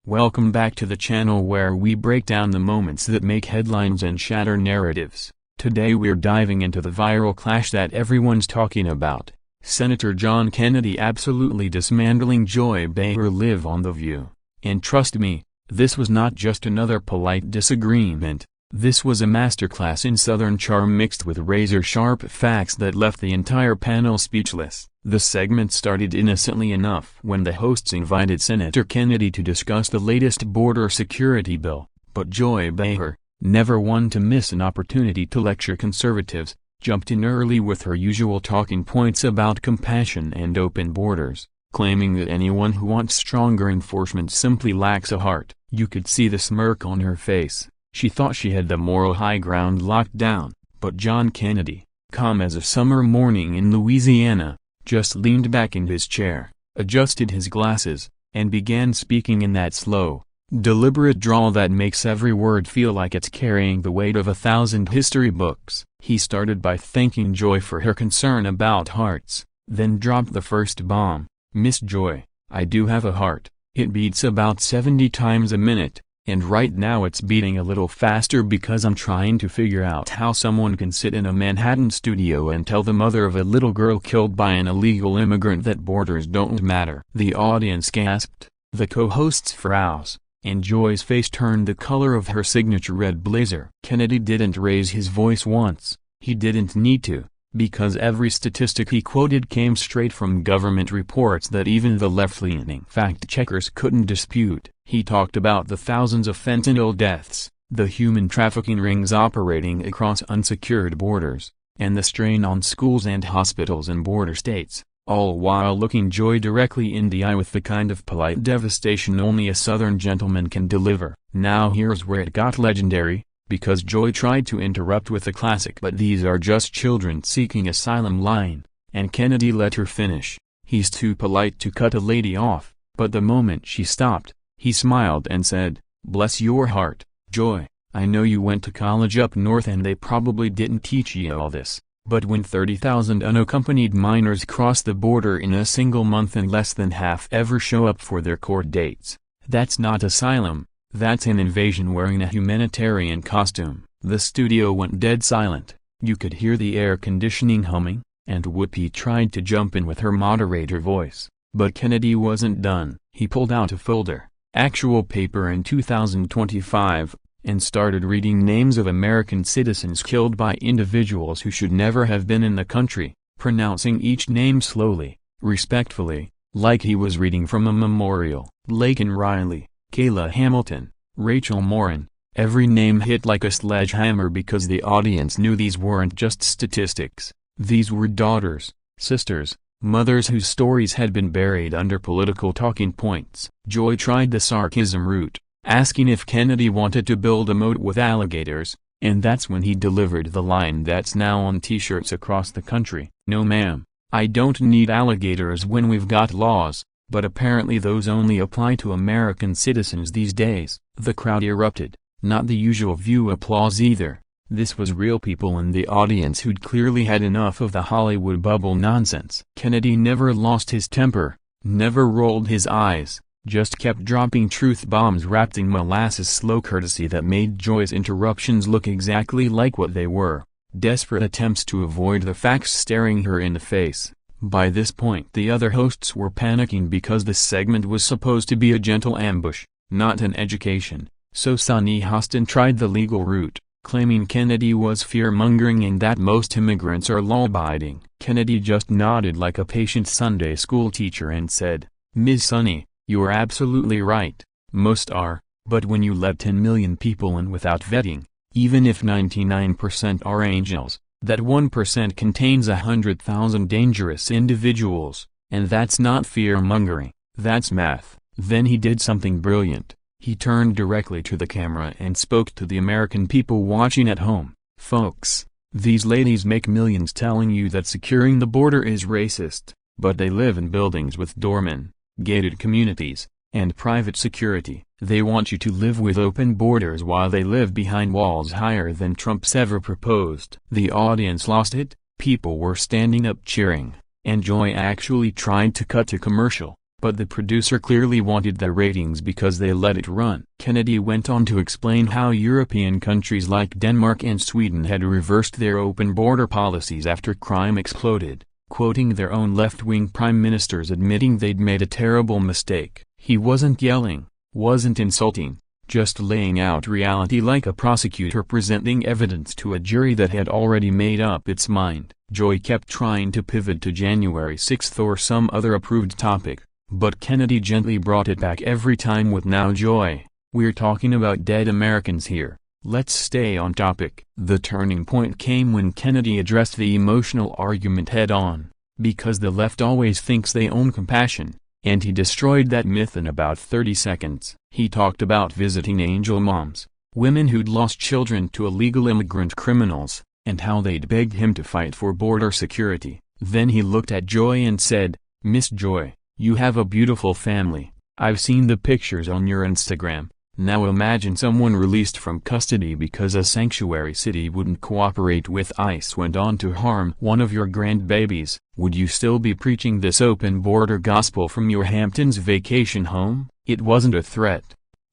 Welcome back to the channel where we break down the moments that make headlines and shatter narratives. Today we're diving into the viral clash that everyone's talking about. Senator John Kennedy absolutely dismantling Joy Behar live on The View. And trust me, this was not just another polite disagreement. This was a masterclass in Southern charm mixed with razor-sharp facts that left the entire panel speechless. The segment started innocently enough when the hosts invited Senator Kennedy to discuss the latest border security bill, but Joy Behar, never one to miss an opportunity to lecture conservatives, jumped in early with her usual talking points about compassion and open borders, claiming that anyone who wants stronger enforcement simply lacks a heart. You could see the smirk on her face. She thought she had the moral high ground locked down, but John Kennedy, calm as a summer morning in Louisiana, just leaned back in his chair, adjusted his glasses, and began speaking in that slow, deliberate drawl that makes every word feel like it's carrying the weight of 1,000 history books. He started by thanking Joy for her concern about hearts, then dropped the first bomb. "Miss Joy, I do have a heart. It beats about 70 times a minute, and right now it's beating a little faster because I'm trying to figure out how someone can sit in a Manhattan studio and tell the mother of a little girl killed by an illegal immigrant that borders don't matter." The audience gasped, the co-hosts froze, and Joy's face turned the color of her signature red blazer. Kennedy didn't raise his voice once. He didn't need to, because every statistic he quoted came straight from government reports that even the left-leaning fact-checkers couldn't dispute. He talked about the thousands of fentanyl deaths, the human trafficking rings operating across unsecured borders, and the strain on schools and hospitals in border states, all while looking Joy directly in the eye with the kind of polite devastation only a Southern gentleman can deliver. Now here's where it got legendary, because Joy tried to interrupt with a classic "but these are just children seeking asylum" line, and Kennedy let her finish. He's too polite to cut a lady off, but the moment she stopped, he smiled and said, "Bless your heart, Joy, I know you went to college up north and they probably didn't teach you all this, but when 30,000 unaccompanied minors cross the border in a single month and less than half ever show up for their court dates, that's not asylum, that's an invasion wearing a humanitarian costume." The studio went dead silent. You could hear the air conditioning humming, and Whoopi tried to jump in with her moderator voice, but Kennedy wasn't done. He pulled out a folder, actual paper in 2025, and started reading names of American citizens killed by individuals who should never have been in the country, pronouncing each name slowly, respectfully, like he was reading from a memorial. Laken Riley, Kayla Hamilton, Rachel Morin. Every name hit like a sledgehammer because the audience knew these weren't just statistics. These were daughters, sisters, mothers whose stories had been buried under political talking points. Joy tried the sarcasm route, asking if Kennedy wanted to build a moat with alligators, and that's when he delivered the line that's now on t-shirts across the country. "No ma'am, I don't need alligators when we've got laws, but apparently those only apply to American citizens these days." The crowd erupted, not the usual View applause either. This was real people in the audience who'd clearly had enough of the Hollywood bubble nonsense. Kennedy never lost his temper, never rolled his eyes, just kept dropping truth bombs wrapped in molasses slow courtesy that made Joy's interruptions look exactly like what they were, desperate attempts to avoid the facts staring her in the face. By this point the other hosts were panicking because this segment was supposed to be a gentle ambush, not an education, so Sonny Hostin tried the legal route, claiming Kennedy was fear-mongering and that most immigrants are law-abiding. Kennedy just nodded like a patient Sunday school teacher and said, "Ms. Sonny, you're absolutely right, most are, but when you let 10 million people in without vetting, even if 99% are angels, that 1% contains 100,000 dangerous individuals, and that's not fear-mongering, that's math." Then he did something brilliant. He turned directly to the camera and spoke to the American people watching at home. "Folks, these ladies make millions telling you that securing the border is racist, but they live in buildings with doormen, gated communities, and private security. They want you to live with open borders while they live behind walls higher than Trump's ever proposed." The audience lost it, people were standing up cheering, and Joy actually tried to cut to commercial, but the producer clearly wanted the ratings because they let it run. Kennedy went on to explain how European countries like Denmark and Sweden had reversed their open border policies after crime exploded, quoting their own left-wing prime ministers admitting they'd made a terrible mistake. He wasn't yelling, wasn't insulting, just laying out reality like a prosecutor presenting evidence to a jury that had already made up its mind. Joy kept trying to pivot to January 6th or some other approved topic, but Kennedy gently brought it back every time with "Now Joy, we're talking about dead Americans here. Let's stay on topic." The turning point came when Kennedy addressed the emotional argument head-on, because the left always thinks they own compassion, and he destroyed that myth in about 30 seconds. He talked about visiting angel moms, women who'd lost children to illegal immigrant criminals, and how they'd begged him to fight for border security. Then he looked at Joy and said, "Miss Joy, you have a beautiful family. I've seen the pictures on your Instagram. Now imagine someone released from custody because a sanctuary city wouldn't cooperate with ICE went on to harm one of your grandbabies. Would you still be preaching this open border gospel from your Hamptons vacation home?" It wasn't a threat.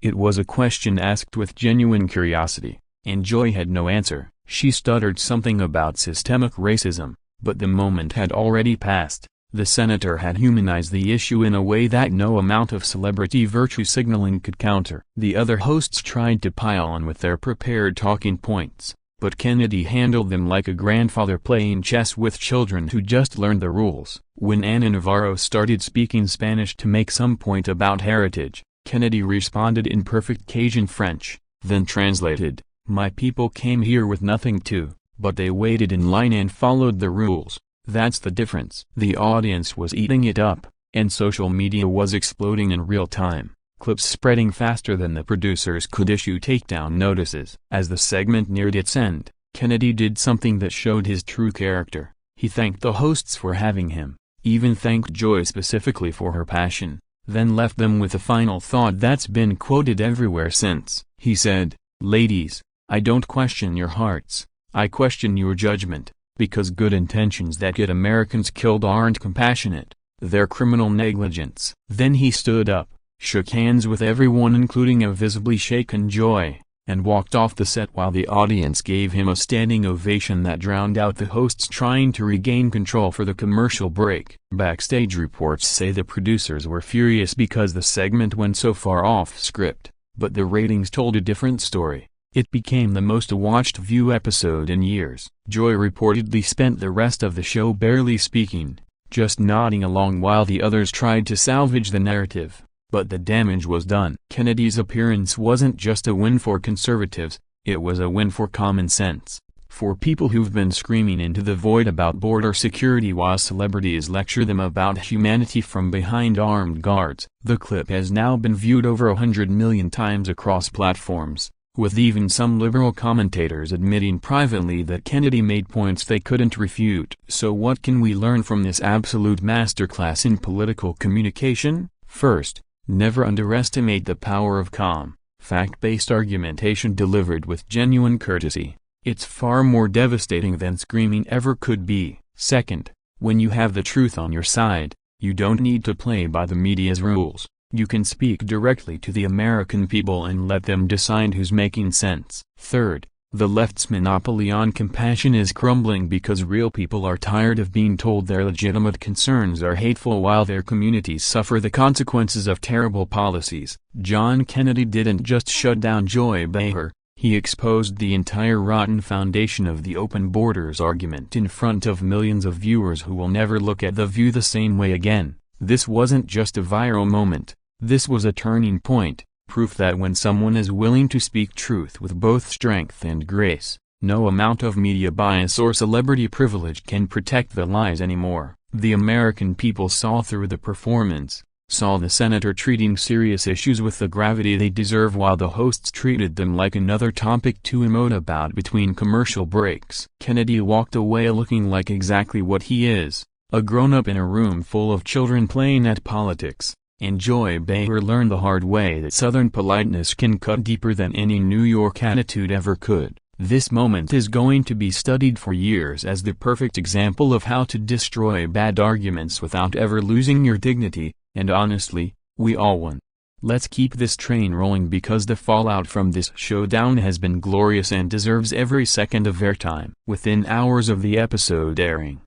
It was a question asked with genuine curiosity, and Joy had no answer. She stuttered something about systemic racism, but the moment had already passed. The senator had humanized the issue in a way that no amount of celebrity virtue signaling could counter. The other hosts tried to pile on with their prepared talking points, but Kennedy handled them like a grandfather playing chess with children who just learned the rules. When Ana Navarro started speaking Spanish to make some point about heritage, Kennedy responded in perfect Cajun French, then translated, "My people came here with nothing too, but they waited in line and followed the rules. That's the difference." The audience was eating it up, and social media was exploding in real time, clips spreading faster than the producers could issue takedown notices. As the segment neared its end, Kennedy did something that showed his true character. He thanked the hosts for having him, even thanked Joy specifically for her passion, then left them with a final thought that's been quoted everywhere since. He said, "Ladies, I don't question your hearts, I question your judgment. Because good intentions that get Americans killed aren't compassionate, they're criminal negligence." Then he stood up, shook hands with everyone including a visibly shaken Joy, and walked off the set while the audience gave him a standing ovation that drowned out the hosts trying to regain control for the commercial break. Backstage reports say the producers were furious because the segment went so far off script, but the ratings told a different story. It became the most watched view episode in years. Joy reportedly spent the rest of the show barely speaking, just nodding along while the others tried to salvage the narrative, but the damage was done. Kennedy's appearance wasn't just a win for conservatives, it was a win for common sense. For people who've been screaming into the void about border security while celebrities lecture them about humanity from behind armed guards. The clip has now been viewed over 100 million times across platforms, with even some liberal commentators admitting privately that Kennedy made points they couldn't refute. So what can we learn from this absolute masterclass in political communication? First, never underestimate the power of calm, fact-based argumentation delivered with genuine courtesy. It's far more devastating than screaming ever could be. Second, when you have the truth on your side, you don't need to play by the media's rules. You can speak directly to the American people and let them decide who's making sense. Third, the left's monopoly on compassion is crumbling because real people are tired of being told their legitimate concerns are hateful while their communities suffer the consequences of terrible policies. John Kennedy didn't just shut down Joy Behar, he exposed the entire rotten foundation of the open borders argument in front of millions of viewers who will never look at The View the same way again. This wasn't just a viral moment. This was a turning point, proof that when someone is willing to speak truth with both strength and grace, no amount of media bias or celebrity privilege can protect the lies anymore. The American people saw through the performance, saw the senator treating serious issues with the gravity they deserve while the hosts treated them like another topic to emote about between commercial breaks. Kennedy walked away looking like exactly what he is, a grown-up in a room full of children playing at politics. And Joy Behar learned the hard way that Southern politeness can cut deeper than any New York attitude ever could. This moment is going to be studied for years as the perfect example of how to destroy bad arguments without ever losing your dignity. And honestly, we all won. Let's keep this train rolling because the fallout from this showdown has been glorious and deserves every second of airtime. Within hours of the episode airing,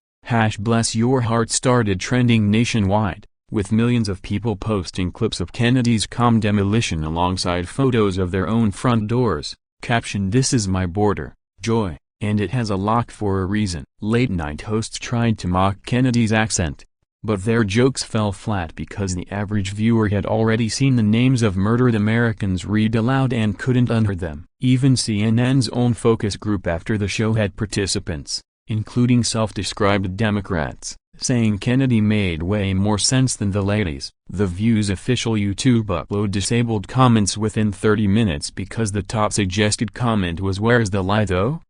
#Bless Your Heart started trending nationwide, with millions of people posting clips of Kennedy's calm demolition alongside photos of their own front doors, captioned "This is my border, Joy, and it has a lock for a reason." Late-night hosts tried to mock Kennedy's accent, but their jokes fell flat because the average viewer had already seen the names of murdered Americans read aloud and couldn't unhear them. Even CNN's own focus group after the show had participants, including self-described Democrats, saying Kennedy made way more sense than the ladies. The View's official YouTube upload disabled comments within 30 minutes because the top suggested comment was "Where's the lie though?"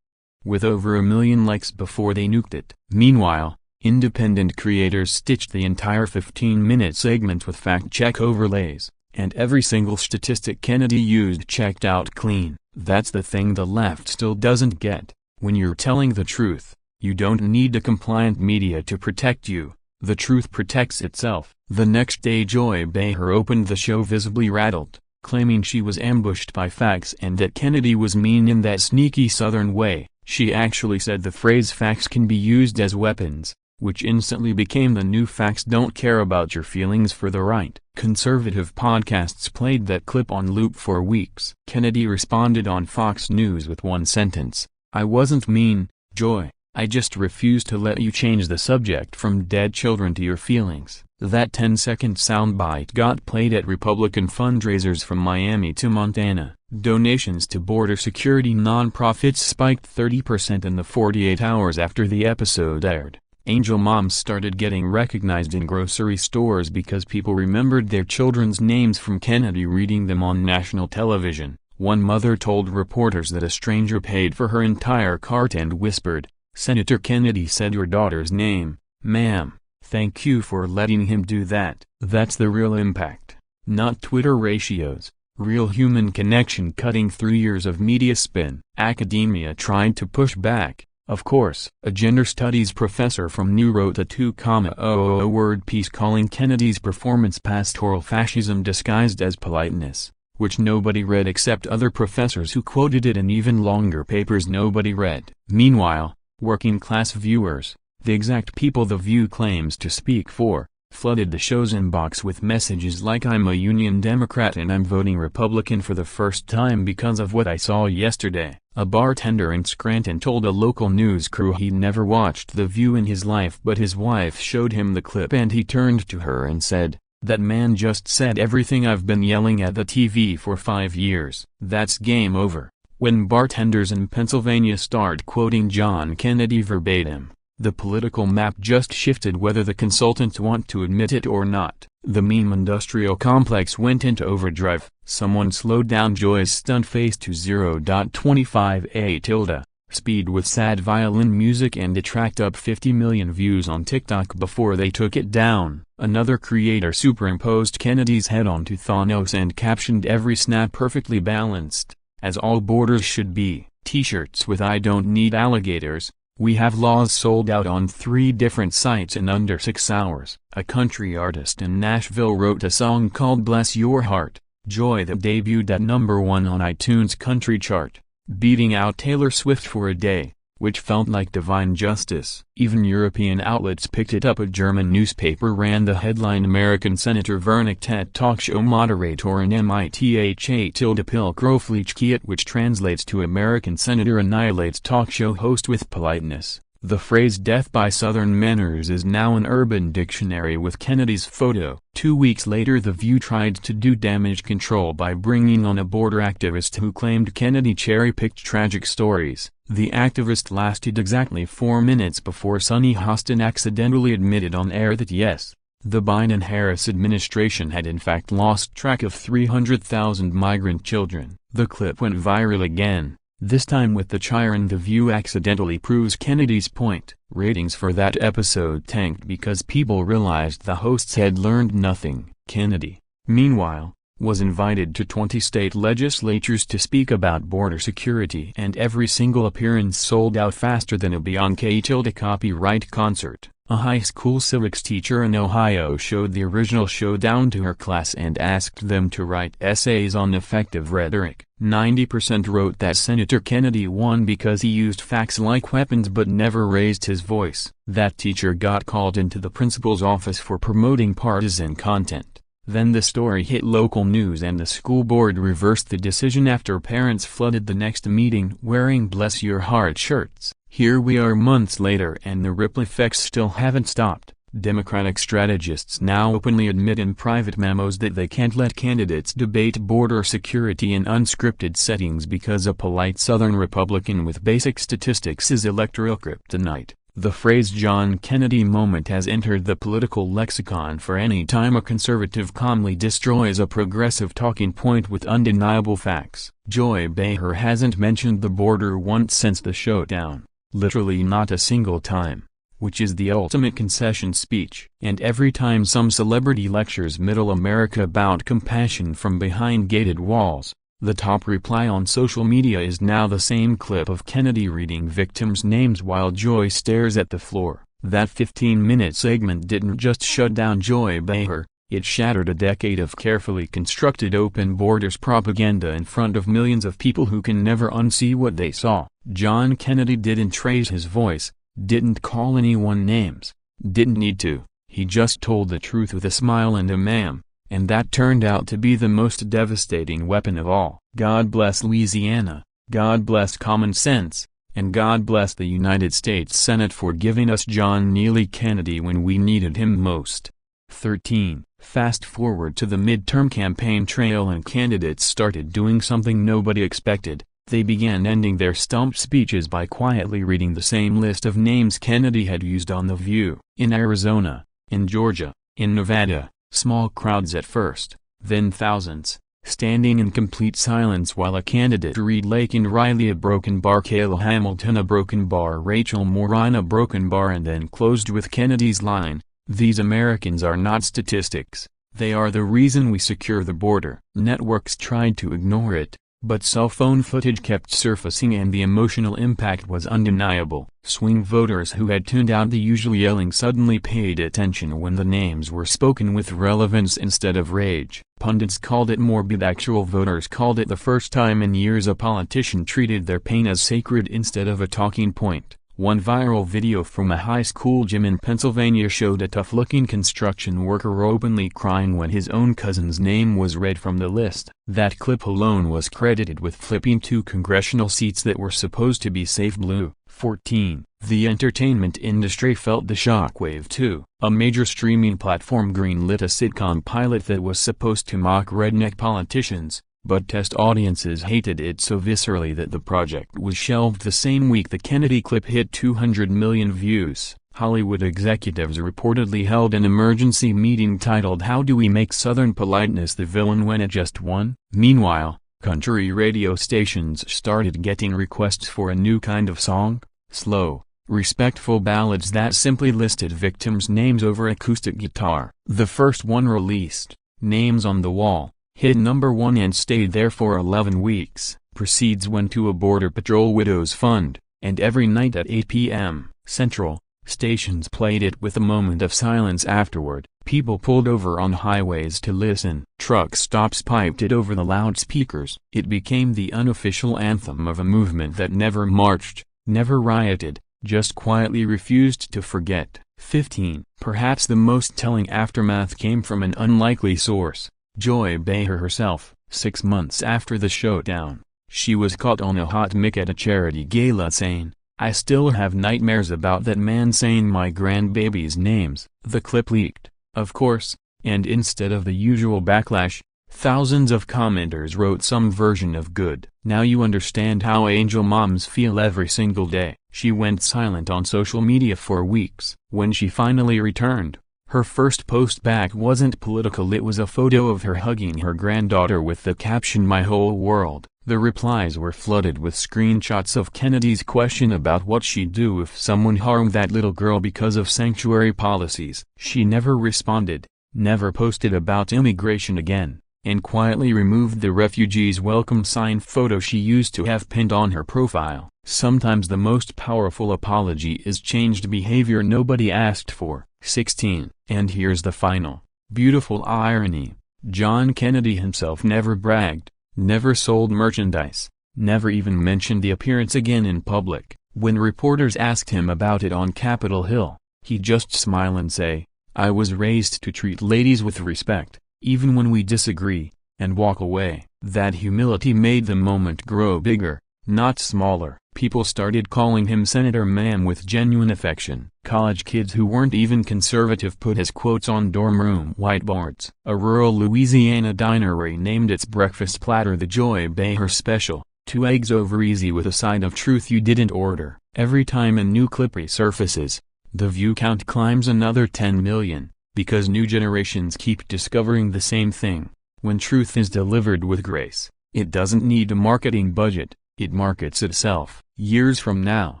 with over 1 million likes before they nuked it. Meanwhile, independent creators stitched the entire 15-minute segment with fact-check overlays, and every single statistic Kennedy used checked out clean. That's the thing the left still doesn't get. When you're telling the truth, you don't need a compliant media to protect you. The truth protects itself. The next day Joy Behar opened the show visibly rattled, claiming she was ambushed by facts and that Kennedy was mean in that sneaky Southern way. She actually said the phrase "facts can be used as weapons," which instantly became the new "facts don't care about your feelings" for the right. Conservative podcasts played that clip on loop for weeks. Kennedy responded on Fox News with one sentence: "I wasn't mean, Joy. I just refused to let you change the subject from dead children to your feelings." That 10-second soundbite got played at Republican fundraisers from Miami to Montana. Donations to border security nonprofits spiked 30% in the 48 hours after the episode aired. Angel moms started getting recognized in grocery stores because people remembered their children's names from Kennedy reading them on national television. One mother told reporters that a stranger paid for her entire cart and whispered, "Senator Kennedy said your daughter's name, ma'am. Thank you for letting him do that." That's the real impact, not Twitter ratios. Real human connection cutting through years of media spin. Academia tried to push back. Of course, a gender studies professor from New wrote a 2,000-word piece calling Kennedy's performance pastoral fascism disguised as politeness, which nobody read except other professors who quoted it in even longer papers nobody read. Meanwhile, working-class viewers, the exact people The View claims to speak for, flooded the show's inbox with messages like "I'm a Union Democrat and I'm voting Republican for the first time because of what I saw yesterday." A bartender in Scranton told a local news crew he'd never watched The View in his life, but his wife showed him the clip and he turned to her and said, "That man just said everything I've been yelling at the TV for 5 years." That's game over. When bartenders in Pennsylvania started quoting John Kennedy verbatim, the political map just shifted whether the consultants want to admit it or not. The meme industrial complex went into overdrive. Someone slowed down Joy's stunt face to 0.25 speed with sad violin music and it tracked up 50 million views on TikTok before they took it down. Another creator superimposed Kennedy's head onto Thanos and captioned every snap perfectly balanced, as all borders should be. T-shirts with "I don't need alligators, we have laws" sold out on 3 different sites in under 6 hours. A country artist in Nashville wrote a song called "Bless Your Heart, Joy" that debuted at #1 on iTunes country chart, beating out Taylor Swift for a day, which felt like divine justice. Even European outlets picked it up. A German newspaper ran the headline "American Senator Vernichtet talk show moderator and mitha-Pilkroflichkeit," which translates to "American Senator annihilates talk show host with politeness." The phrase "death by Southern manners" is now an Urban Dictionary with Kennedy's photo. 2 weeks later The View tried to do damage control by bringing on a border activist who claimed Kennedy cherry-picked tragic stories. The activist lasted exactly 4 minutes before Sunny Hostin accidentally admitted on air that yes, the Biden-Harris administration had in fact lost track of 300,000 migrant children. The clip went viral again, this time with the Chiron. The View accidentally proves Kennedy's point. Ratings for that episode tanked because people realized the hosts had learned nothing. Kennedy, meanwhile, was invited to 20 state legislatures to speak about border security, and every single appearance sold out faster than a Beyonce copyright concert. A high school civics teacher in Ohio showed the original Showdown to her class and asked them to write essays on effective rhetoric. 90% wrote that Senator Kennedy won because he used facts like weapons but never raised his voice. That teacher got called into the principal's office for promoting partisan content. Then the story hit local news and the school board reversed the decision after parents flooded the next meeting wearing bless your heart shirts. Here we are months later and the ripple effects still haven't stopped. Democratic strategists now openly admit in private memos that they can't let candidates debate border security in unscripted settings because a polite Southern Republican with basic statistics is electoral kryptonite. The phrase John Kennedy moment has entered the political lexicon for any time a conservative calmly destroys a progressive talking point with undeniable facts. Joy Behar hasn't mentioned the border once since the Showdown. Literally not a single time. Which is the ultimate concession speech. And every time some celebrity lectures middle America about compassion from behind gated walls, the top reply on social media is now the same clip of Kennedy reading victims' names while Joy stares at the floor. That 15-minute segment didn't just shut down Joy Behar, it shattered a decade of carefully constructed open borders propaganda in front of millions of people who can never unsee what they saw. John Kennedy didn't raise his voice, didn't call anyone names, didn't need to. He just told the truth with a smile and a ma'am, and that turned out to be the most devastating weapon of all. God bless Louisiana, God bless common sense, and God bless the United States Senate for giving us John Neely Kennedy when we needed him most. 13. Fast forward to the midterm campaign trail and candidates started doing something nobody expected. They began ending their stump speeches by quietly reading the same list of names Kennedy had used on The View. In Arizona, in Georgia, in Nevada, small crowds at first, then thousands, standing in complete silence while a candidate read Laken Riley a broken bar, Kayla Hamilton a broken bar, Rachel Moran a broken bar, and then closed with Kennedy's line, "These Americans are not statistics, they are the reason we secure the border." Networks tried to ignore it, but cell phone footage kept surfacing and the emotional impact was undeniable. Swing voters who had tuned out the usual yelling suddenly paid attention when the names were spoken with relevance instead of rage. Pundits called it morbid, actual voters called it the first time in years a politician treated their pain as sacred instead of a talking point. One viral video from a high school gym in Pennsylvania showed a tough-looking construction worker openly crying when his own cousin's name was read from the list. That clip alone was credited with flipping 2 congressional seats that were supposed to be safe blue. 14. The entertainment industry felt the shockwave too. A major streaming platform greenlit a sitcom pilot that was supposed to mock redneck politicians, but test audiences hated it so viscerally that the project was shelved the same week the Kennedy clip hit 200 million views. Hollywood executives reportedly held an emergency meeting titled "How Do We Make Southern Politeness the Villain When It Just Won?" Meanwhile, country radio stations started getting requests for a new kind of song, slow, respectful ballads that simply listed victims' names over acoustic guitar. The first one released, "Names on the Wall," hit #1 and stayed there for 11 weeks. Proceeds went to a Border Patrol Widows Fund, and every night at 8 p.m. Central, stations played it with a moment of silence afterward. People pulled over on highways to listen. Truck stops piped it over the loudspeakers. It became the unofficial anthem of a movement that never marched, never rioted, just quietly refused to forget. 15. Perhaps the most telling aftermath came from an unlikely source. Joy Behar herself. 6 months after the Showdown, she was caught on a hot mic at a charity gala saying, "I still have nightmares about that man saying my grandbaby's names." The clip leaked, of course, and instead of the usual backlash, thousands of commenters wrote some version of "good." Now you understand how angel moms feel every single day. She went silent on social media for weeks. When she finally returned, her first post back wasn't political, it was a photo of her hugging her granddaughter with the caption "My whole world." The replies were flooded with screenshots of Kennedy's question about what she'd do if someone harmed that little girl because of sanctuary policies. She never responded, never posted about immigration again. and quietly removed the refugees' welcome sign photo she used to have pinned on her profile. Sometimes the most powerful apology is changed behavior nobody asked for. 16. And here's the final, beautiful irony. John Kennedy himself never bragged, never sold merchandise, never even mentioned the appearance again in public. When reporters asked him about it on Capitol Hill, he'd just smile and say, "I was raised to treat ladies with respect, even when we disagree," and walk away. That humility made the moment grow bigger, not smaller. People started calling him Senator Ma'am with genuine affection. College kids who weren't even conservative put his quotes on dorm room whiteboards. A rural Louisiana diner renamed its breakfast platter the Joy Behar Special, 2 eggs over easy with a side of truth you didn't order. Every time a new clip resurfaces, the view count climbs another 10 million, because new generations keep discovering the same thing. When truth is delivered with grace, it doesn't need a marketing budget, it markets itself. Years from now,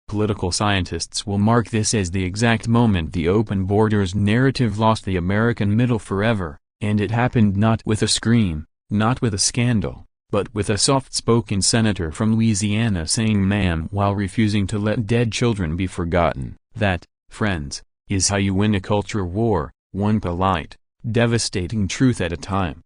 political scientists will mark this as the exact moment the open borders narrative lost the American middle forever, and it happened not with a scream, not with a scandal, but with a soft-spoken senator from Louisiana saying ma'am while refusing to let dead children be forgotten. That, friends, is how you win a culture war, one polite, devastating truth at a time.